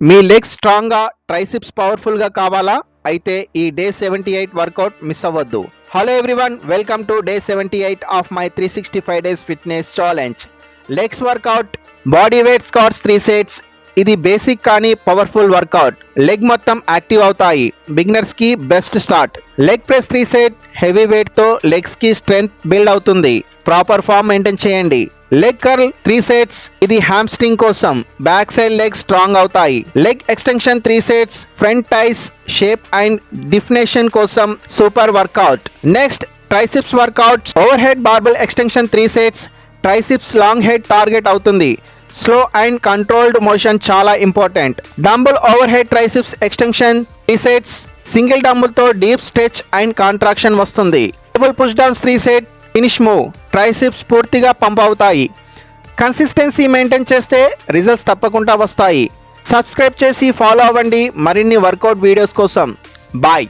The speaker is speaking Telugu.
మీ లెగ్స్ స్ట్రాంగ్గా ట్రైసిప్స్ పవర్ఫుల్గా కావాలా? అయితే ఈ డే 78 వర్కౌట్ మిస్ అవ్వద్దు. Hello everyone, welcome to day 78 of my 365 days fitness challenge. Legs workout, body weight squats 3 sets. ఇది బేసిక్ కానీ పవర్ఫుల్ వర్కౌట్. లెగ్ మొత్తం యాక్టివ్ అవుతాయి. బిగినర్స్ కి best start. Leg press 3 set, heavy weight తో లెగ్స్ కి స్ట్రెంగ్త్ బిల్డ్ అవుతుంది. ప్రాపర్ ఫామ్ మెయింటైన్ చేయండి. లెగ్ కర్ల్ 3 సెట్స్, ఇది హ్యామ్స్ట్రింగ్ కోసం. బ్యాక్ సైడ్ లెగ్ స్ట్రాంగ్ అవుతాయి. Leg extension 3 sets, front thighs shape and definition కోసం super workout. Next triceps workouts. Overhead barbell extension 3 sets. Triceps long head target అవుతుంది. స్లో అండ్ కంట్రోల్డ్ మోషన్ చాలా important. Dumbbell overhead triceps extension 3 sets. Single dumbbell తో డీప్ స్ట్రెచ్ అండ్ కాంట్రాక్షన్ వస్తుంది. Double push downs 3 set, finish move. Triceps పూర్తిగా పంప్ అవుతాయి. కన్సిస్టెన్సీ మెయింటైన్ చేస్తే రిజల్ట్స్ తప్పకుండా వస్తాయి. సబ్స్క్రైబ్ చేసి ఫాలో అవ్వండి మరిన్ని వర్కౌట్ వీడియోస్ కోసం. బాయ్.